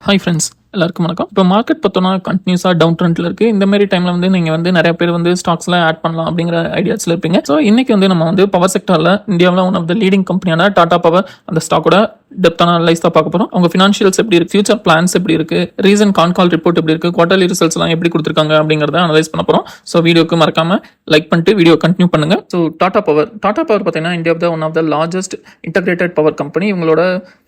Hi friends, எல்லாருக்கும் வணக்கம். இப்போ மார்க்கெட் பார்த்தோன்னா கண்டினியூஸாக டவுன் ட்ரெண்டில் இருக்குது. இந்த மாதிரி டைமில் வந்து நீங்கள் வந்து நிறைய பேர் வந்து ஸ்டாக்ஸ்லாம் ஆட் பண்ணலாம் அப்படிங்கிற ஐடியாஸில் இருப்பீங்க. ஸோ இன்றைக்கி வந்து நம்ம வந்து பவர் செக்டரில் இந்தியாவில் ஒன் ஆஃப் த லீடிங் கம்பெனியான டாடா பவர் அந்த ஸ்டாக்கோட டெப்தான அனலைஸ் தான் பார்க்க போகிறோம். அவங்க ஃபினான்ஷியல்ஸ் எப்படி இருக்குது, ஃபியூச்சர் பிளான்ஸ் எப்படி இருக்குது, ரீசன் கால் ரிப்போர்ட் எப்படி இருக்குது, குவார்டர்லி ரிசல்ட்ஸ்லாம் எப்படி கொடுத்துருக்காங்க அப்படிங்கிறத அனலைஸ் பண்ண போகிறோம். ஸோ வீடியோக்கு மறக்காமல் லைக் பண்ணிட்டு வீடியோ கண்டினியூ பண்ணுங்கள். ஸோ டாடா பவர் பார்த்தீங்கன்னா இந்தியாவில் one of the largest integrated power company. இவங்களோட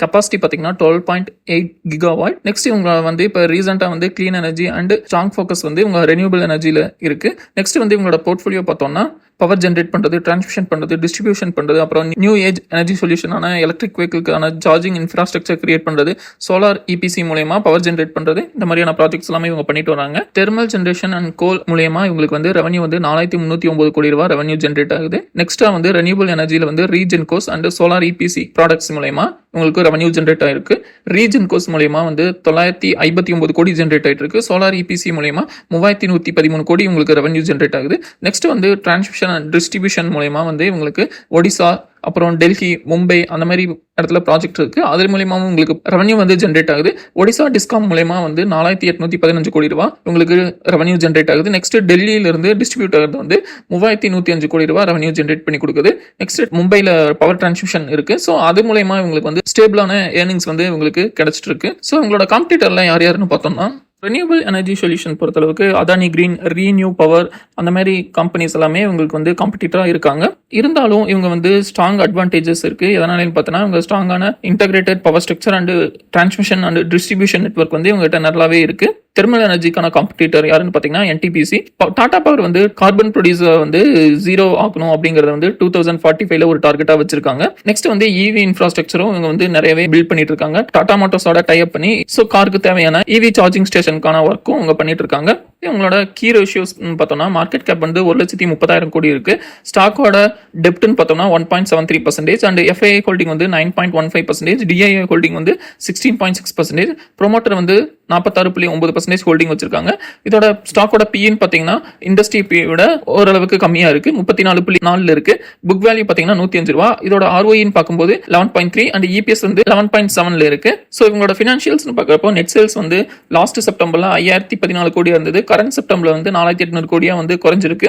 கெப்பாசிட்டி பார்த்தீங்கன்னா 12.8 GW. நெக்ஸ்ட் இவங்க வந்து இப்போ ரீசெண்டாக வந்து clean energy and strong focus வந்து இவங்க ரெனியூபிள் எனர்ஜியில் இருக்குது. நெக்ஸ்ட் வந்து இவங்களோட போர்ட்ஃபோலியோ பார்த்தோம்னா பவர் ஜென்ரேட் பண்ணுறது, டிரான்ஸ்மிஷன் பண்ணுறது, டிஸ்ட்ரிபியூஷன் பண்ணுறது, அப்புறம் நியூ ஏஜ் எனர்ஜி சொல்யூஷனான எலக்ட்ரிக் வெஹிக்கிள்கான சார்ஜிங் இன்ஃப்ராஸ்ட்ரக்சர் கிரியேட் பண்ணுறது, சோலார் இபிசி மூலயமா பவர் ஜென்ரேட் பண்ணுறது, இந்த மாதிரியான ப்ராஜெக்ட்ஸ் எல்லாமே இவங்க பண்ணிட்டு வராங்க. தெர்மல் ஜென்ரேஷன் அண்ட் கோல் மூலயமா இவங்களுக்கு வந்து ரெவன்யூ வந்து 4309 கோடி ரூபாய் ரெவன்யூ ஜென்ரேட் ஆகுது. நெக்ஸ்ட்டாக வந்து ரெனியூபிள் எனர்ஜியில் வந்து ரீஜென்கோஸ் அண்ட் சோலார் இபிசி ப்ராடக்ட்ஸ் மூலயமா உங்களுக்கு ரெவன்யூ ஜென்ரேட் ஆயிருக்கு. ரீஜென்கோஸ் மூலயமா வந்து 959 கோடி ஜென்ரேட் ஆயிட்டு இருக்கு. சோலார் இபிசி மூலயமா 3113 கோடி உங்களுக்கு ரெவன்யூ ஜென்ரேட் ஆகுது. நெக்ஸ்ட் வந்து டிரான்ஸ்மிஷன் அண்ட் டிஸ்ட்ரிபியூஷன் மூலயமா வந்து உங்களுக்கு ஒடிசா, அப்புறம் டெல்லி, மும்பை அந்த மாதிரி இடத்துல ப்ராஜெக்ட் இருக்குது. அது மூலியமாகவும் உங்களுக்கு ரெவன்யூ வந்து ஜென்ரேட் ஆகுது. ஒடிசா டிஸ்காம் மூலயமா வந்து 4815 கோடி ரூபா உங்களுக்கு ரெவன்யூ ஜென்ரேட் ஆகுது. நெக்ஸ்ட் டெல்லியிலிருந்து டிஸ்ட்ரிபியூட்டர் வந்து 3105 கோடி ரூபா ரெவன்யூ ஜென்ரேட் பண்ணி கொடுக்குது. நெக்ஸ்ட் மும்பையில் பவர் டிரான்ஸ்மிஷன் இருக்குது. ஸோ அது மூலயமா இவங்களுக்கு வந்து ஸ்டேபிளான ஏர்னிங்ஸ் வந்து இவங்களுக்கு கிடைச்சிட்டு இருக்கு. ஸோ உங்களோட காம்படிட்டர்லாம் யார் யாருன்னு பார்த்தோம்னா ரெனியூபிள் எனர்ஜி சொல்யூஷன் பொறுத்தளவுக்கு அதானி கிரீன், ரீனியூ பவர் அந்த மாதிரி கம்பெனிஸ் எல்லாமே உங்களுக்கு வந்து காம்படிட்டராக இருக்காங்க. இருந்தாலும் இவங்க வந்து ஸ்ட்ராங் அட்வான்டேஜஸ் இருக்குது. எதனாலன்னு பார்த்தோன்னா இவங்க ஸ்ட்ராங்கான integrated power structure and transmission and distribution network வந்து இவங்ககிட்ட நல்லாவே இருக்குது. தெர்மல் எனர்ஜிக்கான காம்படிட்டர் யாருன்னு பார்த்தீங்கன்னா NTPC. டாடா பவர் வந்து கார்பன் ப்ரொடியூசர் வந்து 0 ஆகணும் அப்படிங்கறத வந்து 2045 ஒரு டார்கெட்டா வச்சிருக்காங்க. நெக்ஸ்ட் வந்து EV இன்ஃப்ராஸ்ட்ரக்சரும் இவங்க வந்து நிறையவே பில்ட் பண்ணிட்டு இருக்காங்க. டாடா மோட்டார்ஸோட டைப் பண்ணி ஸோ காருக்கு தேவையான EV சார்ஜிங் ஸ்டேஷனுக்கான ஒர்க்கும் அவங்க பண்ணிட்டு இருக்காங்க. இவங்களோட கீ ரேஷியோஸ் பார்த்தோம்னா மார்க்கெட் கேப் வந்து 1,30,000 கோடி இருக்கு. ஸ்டாக்கோட டெப்ட்னு பார்த்தோம்னா 1.73% அண்ட் FII ஹோல்டிங் வந்து 9.15%, DII ஹோல்டிங் வந்து 16.6%, ப்ரொமோட்டர் வந்து 46.9% ஹோல்டிங் வச்சிருக்காங்க. இதோட ஸ்டாக்கோட பின்னு பார்த்தீங்கன்னா இண்டஸ்ட்ரி பி விட ஓரளவுக்கு கம்மியா இருக்கு, 34.4 இருக்கு. புக் வேல்யூ பார்த்தீங்கன்னா 105 ரூபா. இதோட ROE பார்க்கும்போது 11.3 அண்ட் EPS வந்து 11.7 இருக்கு. ஸோ இவங்களோட ஃபினான்ஷியல்ஸ் பார்க்குறப்போ நெட் சேல்ஸ் வந்து லாஸ்ட் செப்டம்பர்ல 5014 கோடி இருந்தது. கரண்ட் செப்டம்பர்ல வந்து 4800 கோடியா வந்து குறைஞ்சிருக்கு.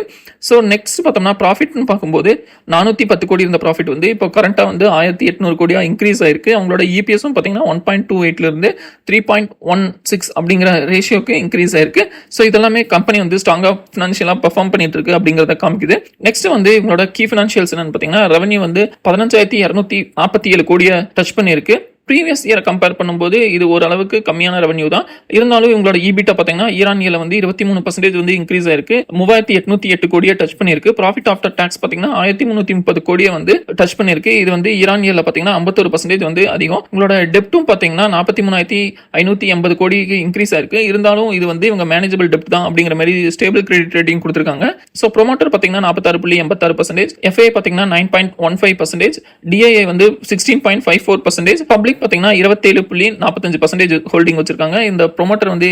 ஸோ நெக்ஸ்ட் பார்த்தோம்னா ப்ராஃபிட்னு பார்க்கும்போது 410 கோடி இருந்த ப்ராஃபிட் வந்து இப்போ கரண்டா வந்து 1800 கோடியா இன்க்ரீஸ் ஆயிருக்கு. அவங்களோட EPSம் பார்த்தீங்கன்னா 1.28 இருந்து 3.16 அப்படிங்கிற ரேஷியோக்கு இன்க்ரீஸ் ஆயிருக்கு. ஸோ இதெல்லாமே கம்பெனி வந்து ஸ்ட்ராங்கா ஃபினான்ஷியலா பெர்ஃபார்ம் பண்ணிட்டு இருக்கு அப்படிங்கிறத காமிக்குது. நெக்ஸ்ட் வந்து இவங்களோட கீ ஃபினான்ஷியல்ஸ் என்னன்னு பார்த்தீங்கன்னா ரெவன்யூ வந்து 15,247 கோடியை டச் பண்ணியிருக்கு. ப்ரீவியஸ் இயரை கம்பேர் பண்ணும்போது இது ஓரளவுக்கு கம்மியான ரெவன்யூ தான். இருந்தாலும் இவங்களோட EBITDA பார்த்தீங்கன்னா இயர் வந்து 23% வந்து இன்க்ரீஸ் ஆயிருக்கு. 3808 கோடியை டச் பண்ணியிருக்கு. ப்ராஃபிட் ஆஃப்டர் டாக்ஸ் பார்த்தீங்கன்னா 1330 கோடியை வந்து டச் பண்ணியிருக்கு. இது வந்து இயர்ல பார்த்தீங்கன்னா 51% வந்து அதிகம். உங்களோட டெப்ட்டும் பார்த்தீங்கன்னா 43,580 கோடிக்கு இன்க்ரீஸ் ஆயிருக்கு. இருந்தாலும் இது வந்து இவங்க மேனேஜபிள் டெப்ட் தான் அப்படிங்கிற மாதிரி ஸ்டேபிள் கிரெடிட் ரேட்டிங் கொடுத்துருக்காங்க. ஸோ ப்ரொமோட்டர் பார்த்தீங்கன்னா 46.86%, FII பார்த்தீங்கன்னா 9.15%, DII வந்து 16.54%, பப்ளிக் பார்த்தீங்கன்னா 27.45% ஹோல்டிங் வச்சிருக்காங்க. இந்த ப்ரொமோட்டர் வந்து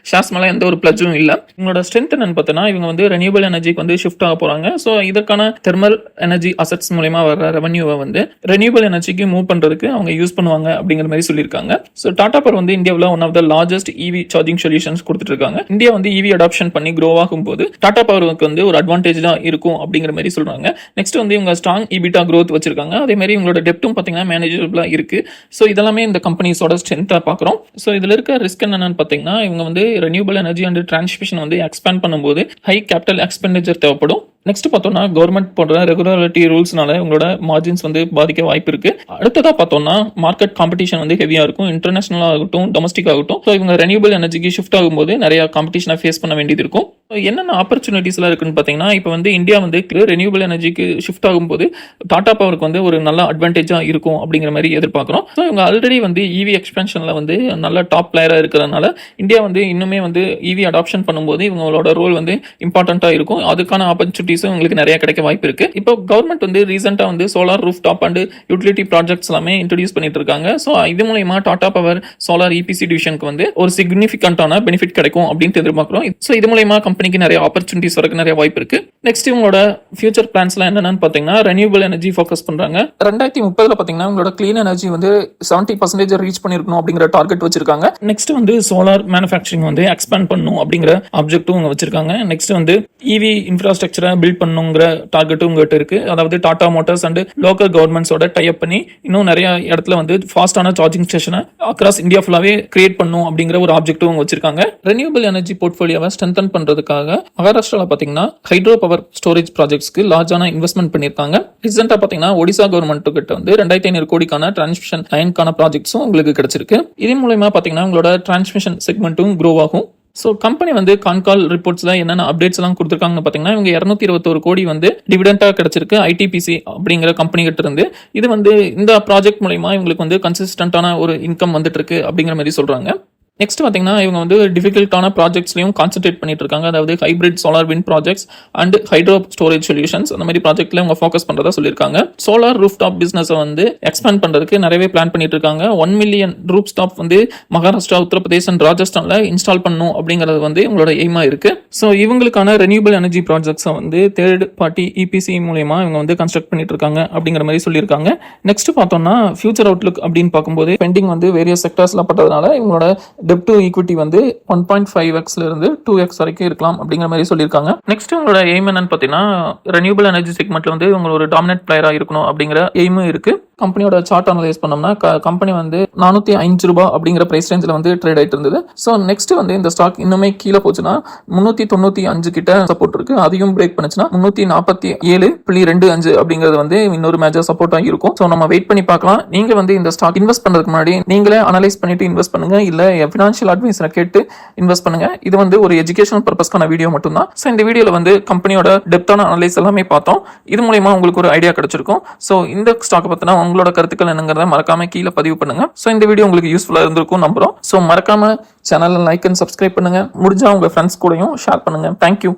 ஷேர்ஸ் மேல எந்த ஒரு பிளட்ஜும் இல்ல. இவங்களோட ஸ்ட்ரென்த் என்னன்னு பார்த்தோன்னா இவங்க வந்து ரெனியூபிள் எனர்ஜிக்கு வந்து ஷிஃப்ட் ஆக போறாங்க. ஸோ இதற்கான தெர்மல் எனர்ஜி அசெட்ஸ் மூலமா வர ரெவன்யூவை வந்து ரெனியூபிள் எனர்ஜிக்கு மூவ் பண்றதுக்கு அவங்க யூஸ் பண்ணுவாங்க அப்படிங்கிற மாதிரி சொல்லியிருக்காங்க. ஸோ டாடா பவர் வந்து இந்தியாவில் one of the largest EV charging solutions கொடுத்துட்டு இருக்காங்க. இந்தியா வந்து EV அடாப்ஷன் பண்ணி க்ரோ ஆகும் போது டாடா பவருக்கு வந்து ஒரு அட்வான்டேஜ் தான் இருக்கும் அப்படிங்கிற மாதிரி சொல்றாங்க. நெக்ஸ்ட் வந்து இவங்க ஸ்ட்ராங் EBITDA growth வச்சிருக்காங்க. அதே மாதிரி இவங்களோட டெப்ட்டும் பார்த்தீங்கன்னா மேனேஜபிளா இருக்கு. ஸோ இதெல்லாமே இந்த கம்பெனிஸோட ஸ்ட்ரென்த்தாக பார்க்குறோம். ஸோ இதில் இருக்க ரிஸ்க் என்னன்னு பார்த்தீங்கன்னா இவங்க வந்து ரெனியூபிள் எனர்ஜி அண்ட் டிரான்ஸ்மிஷன் வந்து எக்ஸ்பேண்ட் பண்ணும்போது ஹை கேபிட்டல் எக்ஸ்பெண்டிச்சர் தேவைப்படும். நெக்ஸ்ட் பார்த்தோம்னா கவர்மெண்ட் போன்ற ரெகுலாரிட்டி ரூல்ஸ்னால உங்களோட மார்ஜின்ஸ் வந்து பாதிக்க வாய்ப்பு இருக்கு. அடுத்ததா பார்த்தோம்னா மார்க்கெட் காம்படிஷன் வந்து ஹெவியா இருக்கும், இன்டர்நேஷனல் ஆகட்டும் டொமஸ்டிக் ஆகட்டும். ஸோ இவங்க ரெனியூபிள் எனர்ஜிக்கு ஷிஃப்ட் ஆகும்போது நிறைய காம்படிஷனை ஃபேஸ் பண்ண வேண்டியது இருக்கும். என்னென்ன ஆப்பர்ச்சுனிட்டிஸ் எல்லாம் இருக்குன்னு பார்த்தீங்கன்னா இப்போ வந்து இந்தியா வந்து ரெனியூபிள் எனர்ஜிக்கு ஷிஃப்ட் ஆகும்போது டாடா பவருக்கு வந்து ஒரு நல்ல அட்வான்டேஜா இருக்கும் அப்படிங்கிற மாதிரி எதிர்பார்க்கிறோம். ஸோ இவங்க ஆல்ரெடி வந்து EV எக்ஸ்பென்ஷன்ல வந்து நல்ல டாப் பிளேயரா இருக்கிறதுனால இந்தியா வந்து இன்னுமே வந்து EV அடாப்ஷன் பண்ணும்போது இவங்களோட ரோல் வந்து இம்பார்ட்டண்டா இருக்கும். அதுக்கான ஆப்பர்ச்சுனிட்டிஸ் உங்களுக்கு நிறைய கிடைக்க வாய்ப்பு இருக்கு. இப்போ கவர்மெண்ட் வந்து ரீசெண்டா வந்து solar roof top and utility projects எல்லாமே இன்ட்ரோடியூஸ் பண்ணிட்டு இருக்காங்க. ஸோ இது மூலமா டாடா பவர் சோலார் EPC டிவிஷனுக்கு வந்து ஒரு சிக்னிஃபிகண்டான பெனிஃபிட் கிடைக்கும் அப்படின்னு எதிர்பார்க்கிறோம். ஸோ இது மூலமா கம்பெனிக்கு நிறைய ஆப்பர்ச்சுனிட்டிஸ் வரக்கு நிறைய வாய்ப்பு இருக்கு. நெக்ஸ்ட் இவங்களோட ஃபியூச்சர் பிளான்ஸ்லாம் என்னென்னு பார்த்தீங்கன்னா ரெனியூபிள் எனர்ஜி ஃபோக்கஸ் பண்றாங்க. 2030 பார்த்தீங்கன்னா உங்களோட கிளீன் எனர்ஜி வந்து 70% ரீச் பண்ணிருக்கணும் அப்படிங்கிற டார்கெட் வச்சிருக்காங்க. நெக்ஸ்ட் வந்து சோலார் மேனுஃபேக்சரிங் வந்து எக்ஸ்பேண்ட் பண்ணணும் அப்படிங்கிற ஆப்ஜெக்டும் அவங்க வச்சிருக்காங்க. நெக்ஸ்ட் வந்து இவி இன்ஃப்ராஸ்ட்ரக்சரை பில்ட் பண்ணுங்கிற டார்கெட்டும் உங்ககிட்ட இருக்கு. அதாவது டாடா மோட்டார்ஸ் அண்ட் லோக்கல் கவர்மெண்ட்ஸோட டைப் பண்ணி இன்னும் நிறைய இடத்துல வந்து ஃபாஸ்டான சார்ஜிங் ஸ்டேஷனை அக்ராஸ் இந்தியா ஃபுல்லாவே கிரியேட் பண்ணும் அப்படிங்கிற ஒரு ஆப்ஜெக்டும் அவங்க வச்சிருக்காங்க. ரெனியூபிள் எனர்ஜி போர்ட்ஃபோலியோவை ஸ்ட்ரென்தன் பண்றதுக்காக மகாராஷ்டிராவில் பார்த்தீங்கன்னா ஹைட்ரோ பவர் ஸ்டோரேஜ் ப்ராஜெக்ட்ஸ்க்கு லார்ஜான இன்வெஸ்ட்மெண்ட் பண்ணிருக்காங்க. ரீசெண்டா பார்த்தீங்கன்னா ஒடிசா கவர்மெண்ட் கிட்ட வந்து 2500 கோடிக்கான டிரான்ஸ்மிஷன் லைனுக்கான ப்ராஜெக்ட்ஸும் உங்களுக்கு கிடைச்சிருக்கு. இதன் மூலமா பார்த்தீங்கன்னா உங்களோட டிரான்ஸ்மிஷன் செக்மெண்ட்டும் க்ரோ ஆகும். ஸோ கம்பெனி வந்து கான்கால் ரிப்போர்ட்ஸ்ல என்னென்ன அப்டேட்ஸ் எல்லாம் கொடுத்துருக்காங்கன்னு பார்த்தீங்கன்னா இவங்க 221 கோடி வந்து டிவிடெண்டா கிடைச்சிருக்கு ஐடிபிசி அப்படிங்கிற கம்பெனி கிட்ட இருந்து. இது வந்து இந்த ப்ராஜெக்ட் மூலமா இவங்களுக்கு வந்து கன்சிஸ்டன்டான ஒரு இன்கம் வந்துட்டு இருக்கு அப்படிங்கிற மாதிரி சொல்றாங்க. நெக்ஸ்ட் பார்த்தீங்கன்னா இவங்க வந்து டிஃபிகல்ட்டான ப்ராஜெக்ட்ஸ்லையும் கான்சென்ட்ரேட் பண்ணிட்டு இருக்காங்க. அதாவது hybrid solar wind projects and hydro storage solutions அந்த மாதிரி ப்ராஜெக்ட்ல இவங்க ஃபோக்கஸ் பண்றதா சொல்லியிருக்காங்க. சோலார் ரூஃப் டாப் பிசினஸை வந்து எக்ஸ்பேண்ட் பண்றதுக்கு நிறையவே பிளான் பண்ணிட்டு இருக்காங்க. 1 மில்லியன் ரூப் டாப் வந்து மகாராஷ்டிரா, உத்தரப்பிரதேஷ் அண்ட் ராஜஸ்தான்ல இன்ஸ்டால் பண்ணும் அப்படிங்கிறது வந்து இவங்களோட எய்மா இருக்கு. ஸோ இவங்களுக்கான ரெனியூபிள் எனர்ஜி ப்ராஜெக்ட்ஸை வந்து தேர்ட் பார்ட்டி இபிசி மூலமா இவங்க வந்து கன்ஸ்ட்ரக்ட் பண்ணிட்டு இருக்காங்க அப்படிங்கிற மாதிரி சொல்லியிருக்காங்க. நெக்ஸ்ட் பார்த்தோம்னா ஃபியூச்சர் அவுட்லுக் அப்படின்னு பார்க்கும்போது பெண்டிங் வந்து வேரியஸ் செக்டர்ஸ்ல பட்டதுனால இவங்களோட டெப்ட் டு ஈக்விட்டி வந்து 1.5x இருந்து 2x வரைக்கும் இருக்கலாம் அப்படிங்கிற மாதிரி சொல்லியிருக்காங்க. நெக்ஸ்ட் உங்களோட எய்ம் என்னன்னு பார்த்தீங்கன்னா ரெனியூபிள் எனர்ஜி செக்மெண்ட்ல வந்து உங்களோட ஒரு டாமினன்ட் பிளேயரா இருக்கணும் அப்படிங்கிற எய்மும் இருக்கு. கம்பெனியோட சார்ட் அனலைஸ் பண்ணோம்னா கம்பெனி வந்து 405 ரூபாய் அப்படிங்கிற பிரைஸ் ரேஞ்சில் வந்து ட்ரேட் ஆயிட்டு இருந்தது. ஸோ நெக்ஸ்ட் வந்து இந்த ஸ்டாக் இன்னுமே கீழே போச்சுன்னா 395 கிட்ட சப்போர்ட் இருக்கு. அதையும் பிரேக் பண்ணுச்சுன்னா 347.25 அப்படிங்கிறது வந்து இன்னொரு மேஜர் சப்போர்ட்டா இருக்கும். ஸோ நம்ம வெயிட் பண்ணி பார்க்கலாம். நீங்க வந்து இந்த ஸ்டாக் இன்வெஸ்ட் பண்றதுக்கு முன்னாடி நீங்களே அனலைஸ் பண்ணிட்டு இன்வெஸ்ட் பண்ணுங்க, இல்ல ஃபினான்ஷியல் அட்வைஸரை கேட்டு இன்வெஸ்ட் பண்ணுங்க. இது வந்து ஒரு எஜுகேஷனல் பர்பஸ்க்கான வீடியோ மட்டும் தான். ஸோ இந்த வீடியோல வந்து கம்பெனியோட டெப்தான அனலைஸ் எல்லாமே பார்த்தோம். இது மூலமா உங்களுக்கு ஒரு ஐடியா கிடைச்சிருக்கும். ஸோ இந்த ஸ்டாக் பத்தினா உங்களோட கருத்துக்கள் என்னங்கிறத மறக்காம கீழே பதிவு பண்ணுங்க. ஸோ இந்த வீடியோ உங்களுக்கு யூஸ்ஃபுல்லா இருந்திருக்கும் நம்புறோம். ஸோ மறக்காம சேனலை லைக் அண்ட் சப்ஸ்கிரைப் பண்ணுங்க. முடிஞ்சா உங்க ஃப்ரெண்ட்ஸ் கூடயும் ஷேர் பண்ணுங்க. தேங்க்யூ.